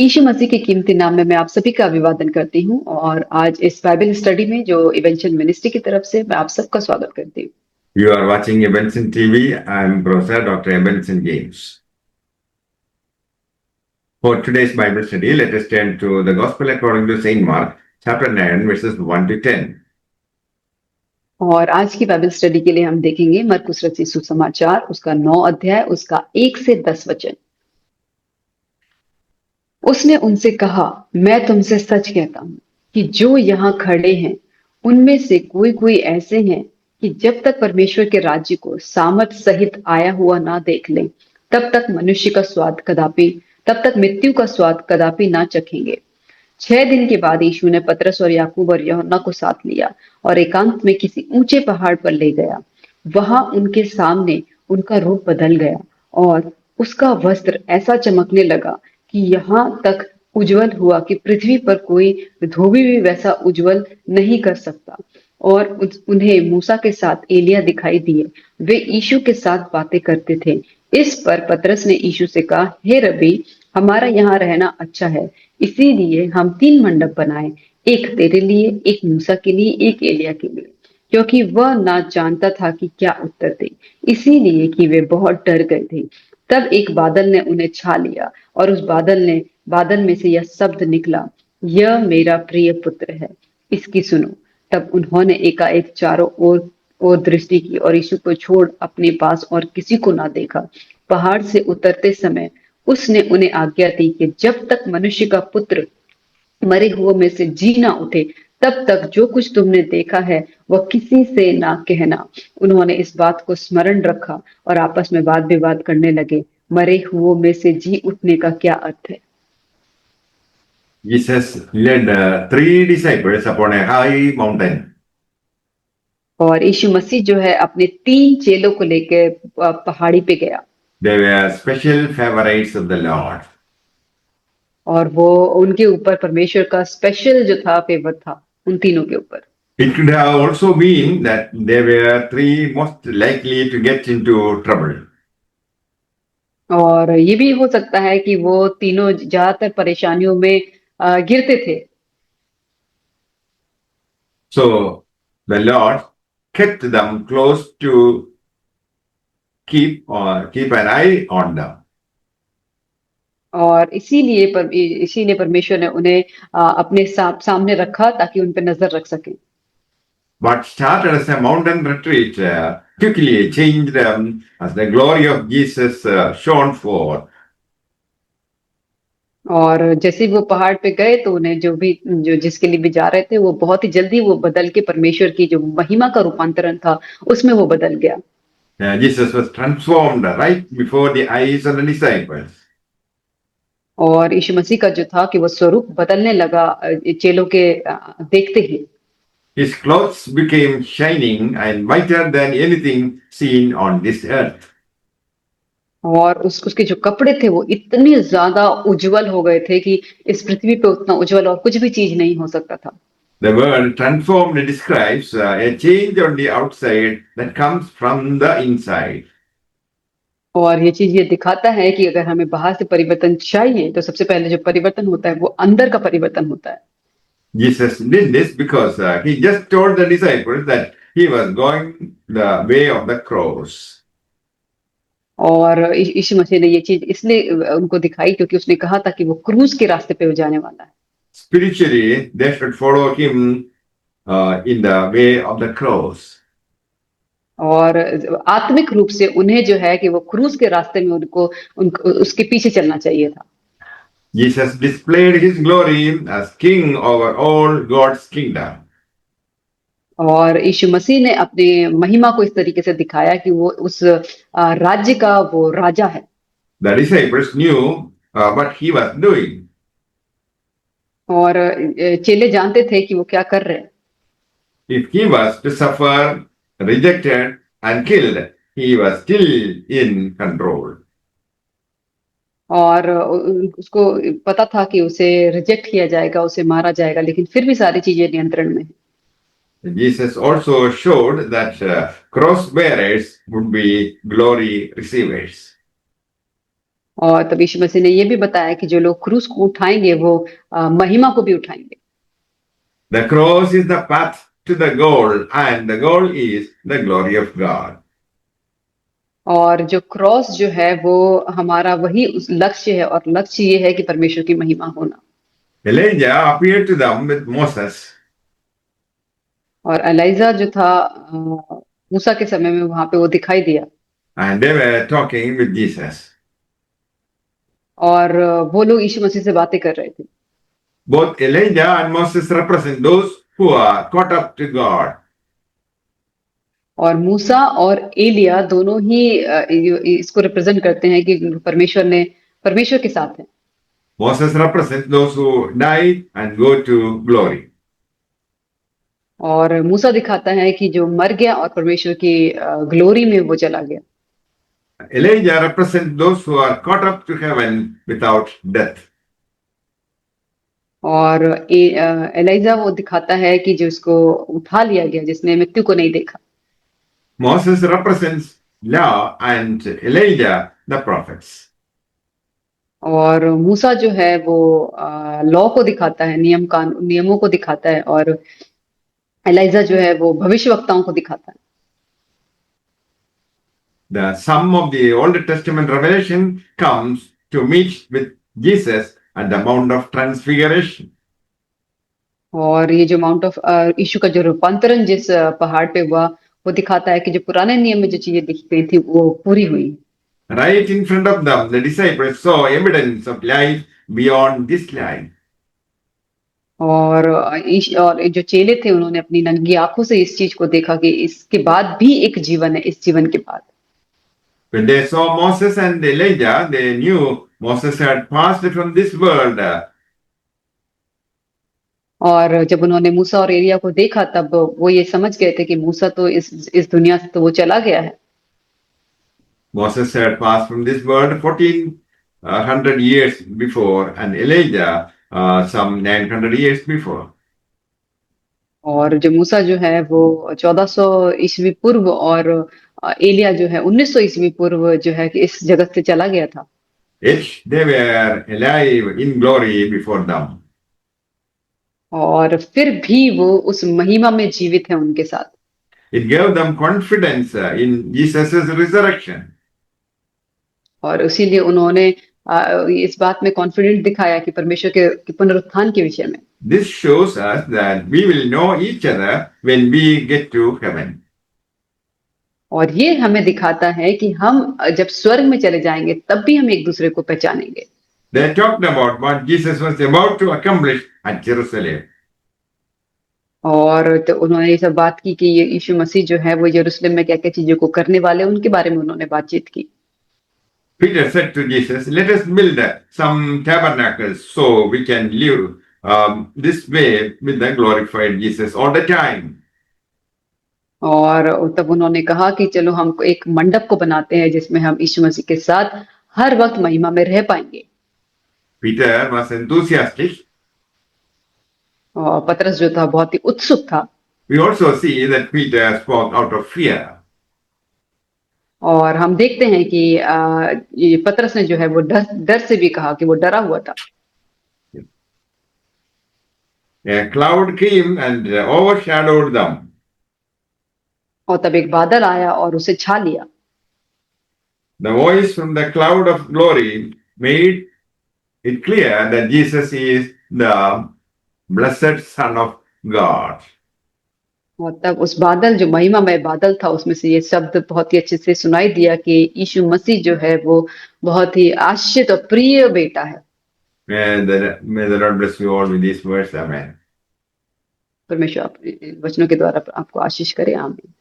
यीशु मसीह के कीमती नाम में मैं आप सभी का अभिवादन करती हूँ और आज इस बाइबल स्टडी में जो इवेंचुअल मिनिस्ट्री की तरफ से मैं आप सबका स्वागत करती हूँ। You are watching Ebenson TV. I'm Professor Dr. Ebenson James. For today's Bible study, let us turn to the Gospel according to St. Mark, chapter 9, verses 1 to 10. और आज की बाइबल स्टडी के लिए हम देखेंगे मरकुस रचित सुसमाचार उसका 9 अध्याय उसका 1 से 10 वचन। उसने उनसे कहा, मैं तुमसे सच कहता हूँ कि जो यहाँ खड़े हैं उनमें से कोई कोई ऐसे हैं कि जब तक परमेश्वर के राज्य को सामर्थ सहित आया हुआ ना देख लें तब तक तब तक मृत्यु का स्वाद कदापि ना चखेंगे। 6 दिन के बाद यीशु ने पतरस और याकूब और यूहन्ना को साथ लिया और एकांत में किसी ऊंचे पहाड़ पर ले गया। वहां उनके सामने उनका रूप बदल गया और उसका वस्त्र ऐसा चमकने लगा कि यहाँ तक उज्जवल हुआ कि पृथ्वी पर कोई धोबी भी वैसा उज्जवल नहीं कर सकता। और उन्हें मूसा के साथ एलिया दिखाई दिए। वे यीशु के साथ बातें करते थे। इस पर पतरस ने यीशु से कहा, हे रब्बी, हमारा यहाँ रहना अच्छा है, इसीलिए हम 3 मंडप बनाए, एक तेरे लिए, एक मूसा के लिए, एक एलिया के लिए। क्योंकि वह ना जानता था कि क्या उत्तर दे, इसीलिए कि वे बहुत डर गए थे। तब एक बादल ने उन्हें छा लिया और उस बादल में से यह शब्द निकला, यह मेरा प्रिय पुत्र है, इसकी सुनो। तब उन्होंने एकाएक चारों ओर दृष्टि की और यीशु को छोड़ अपने पास और किसी को ना देखा। पहाड़ से उतरते समय उसने उन्हें आज्ञा दी कि जब तक मनुष्य का पुत्र मरे हुओं में से जी ना उठे तब तक जो कुछ तुमने देखा है वह किसी से ना कहना। उन्होंने इस बात को स्मरण रखा और आपस में वाद विवाद करने लगे, मरे हुओं में से जी उठने का क्या अर्थ है। Jesus led three disciples upon a high mountain. और यीशु मसीह जो है अपने 3 चेलों को लेकर पहाड़ी पे गया। They were special favorites of the Lord. और वो उनके ऊपर परमेश्वर का स्पेशल जो था फेवर था उन तीनों के ऊपर। It could have also been that they were three most likely to get into trouble. और ये भी हो सकता है कि वो तीनों ज्यादातर परेशानियों में गिरते थे। So the Lord kept them close to keep an eye on them. और इसीलिए परमेश्वर ने उन्हें अपने सामने रखा ताकि उन पे नजर रख सके। What started as a mountain retreat quickly changed as the glory of Jesus shone forth. और जैसे ही वो पहाड़ पे गए तो उन्हें जो जिसके लिए भी जा रहे थे वो बहुत ही जल्दी वो बदल के परमेश्वर की जो महिमा का रूपांतरण था उसमें वो बदल गया। Jesus was transformed right before the eyes of the disciples. और यीशु मसीह का जो था कि वो स्वरूप बदलने लगा चेलों के देखते ही। His clothes became shining and whiter than anything seen on this earth. और उसके जो कपड़े थे वो इतने ज्यादा उज्जवल हो गए थे कि इस पृथ्वी पे उतना उज्जवल और कुछ भी चीज नहीं हो सकता था। The word transformed describes a change on the outside that comes from the inside. और ये चीज ये दिखाता है कि अगर हमें बाहर से परिवर्तन चाहिए तो सबसे पहले जो परिवर्तन होता है वो अंदर का परिवर्तन होता है। Jesus did this because he just told the disciples that he was going the way of the cross. और यीशु मसीह ने ये चीज इसलिए उनको दिखाई क्योंकि उसने कहा था कि वो क्रूज के रास्ते पे जाने वाला है। Spiritually, they should follow him in the way of the cross. और आत्मिक रूप से उन्हें जो है कि वो क्रूज के रास्ते में उनको उसके पीछे चलना चाहिए था। Jesus displayed his glory as king over all God's kingdom. और यीशु मसीह ने अपने महिमा को इस तरीके से दिखाया कि वो उस राज्य का वो राजा है। The disciples knew what he was doing. और चेले जानते थे कि वो क्या कर रहे हैं। If he was to suffer, rejected, and killed, he was still in control. और उसको पता था कि उसे रिजेक्ट किया जाएगा, उसे मारा जाएगा, लेकिन फिर भी सारी चीजें नियंत्रण में है। Jesus also showed that cross bearers would be glory receivers. और तब यीशु मसीह ने ये भी बताया कि जो लोग क्रूस को उठाएंगे वो महिमा को भी उठाएंगे। The cross is the path to the goal, and the goal is the glory of God. और जो क्रॉस जो है वो हमारा वही उस लक्ष्य है, और लक्ष्य ये है कि परमेश्वर की महिमा होना। Elijah appeared to them with Moses, और एलाइजा जो था मूसा के समय में वहां पे वो दिखाई दिया, and they were talking with Jesus. और वो लोग यीशु मसीह से बातें कर रहे थे। Both Elijah and Moses represent those who are caught up to God. और मूसा और एलिया दोनों ही इसको रिप्रेजेंट करते हैं कि परमेश्वर के साथ हैं। Moses represents those who die and go to glory. और मूसा दिखाता है कि जो मर गया और परमेश्वर की ग्लोरी में वो चला गया। Elijah represents those who are caught up to heaven without death. और एलाइजा वो दिखाता है कि जो इसको उठा लिया गया, जिसने मृत्यु को नहीं देखा। Moses represents law and Elijah the prophets. और मूसा जो है वो लॉ को दिखाता है, नियमों को दिखाता है, और एलाइजा जो है वो भविष्यवक्ताओं को दिखाता है। The sum of the Old Testament revelation comes to meet with Jesus at the Mount of Transfiguration. और ये जो माउंट ऑफ यीशु का जो रूपांतरण जिस पहाड़ पे हुआ, वो दिखाता है कि जो पुराने नियम में जो चीजें लिखी गई थी वो पूरी हुई। Right in front of them, the disciples saw evidence of life beyond this life. और जो चेले थे उन्होंने अपनी नंगी आंखों से इस चीज को देखा कि इसके बाद भी एक जीवन है, इस जीवन के बाद। When they saw Moses and Elijah, they knew Moses had passed from this world. और जब उन्होंने मूसा और एलिया को देखा तब वो ये समझ गए थे कि मूसा तो इस दुनिया से तो वो चला गया है। Moses had passed from this world 1400 years before, and Elijah some 900 years before. और जो मूसा जो है वो 1400 ईस्वी पूर्व, और एलिया जो है 1900 ईस्वी पूर्व जो है कि इस जगत से चला गया था। Yet they were alive in glory before them. और फिर भी वो उस महिमा में जीवित है उनके साथ। It gave them confidence in Jesus' resurrection. और इसीलिए उन्होंने इस बात में कॉन्फिडेंट दिखाया कि परमेश्वर के पुनरुत्थान के विषय में। This shows us that we will know each other when we get to heaven. और ये हमें दिखाता है कि हम जब स्वर्ग में चले जाएंगे तब भी हम एक दूसरे को पहचानेंगे। They talked about what Jesus was about to accomplish at Jerusalem. और तो उन्होंने ये सब बात की कि ये यीशु मसीह जो है वो यरूशलेम में क्या क्या चीजों को करने वाले, उनके बारे में उन्होंने बातचीत की। Peter said to Jesus, "Let us build some tabernacles so we can live this way with the glorified Jesus all the time." और तब उन्होंने कहा कि चलो हम एक मंडप को बनाते हैं जिसमें हम यीशु मसीह के साथ हर वक्त महिमा में रह पाएंगे। Peter was enthusiastic. और पतरस जो था बहुत ही उत्सुक था। We also see that Peter spoke out of fear. और हम देखते हैं कि ये पतरस ने जो है वो डर से भी कहा कि वो डरा हुआ था। A cloud came and overshadowed them. और तब एक बादल आया और उसे छा लिया। The voice from the cloud of glory made it clear that Jesus is the blessed Son of God. और तब उस बादल, जो महिमामय बादल था, उसमें से ये शब्द बहुत ही अच्छे से सुनाई दिया कि यीशु मसीह जो है वो बहुत ही आश्रित और प्रिय बेटा है। May the Lord bless you all with these words. Amen. परमेश्वर वचनों के द्वारा आपको आशीष करे। आमीन।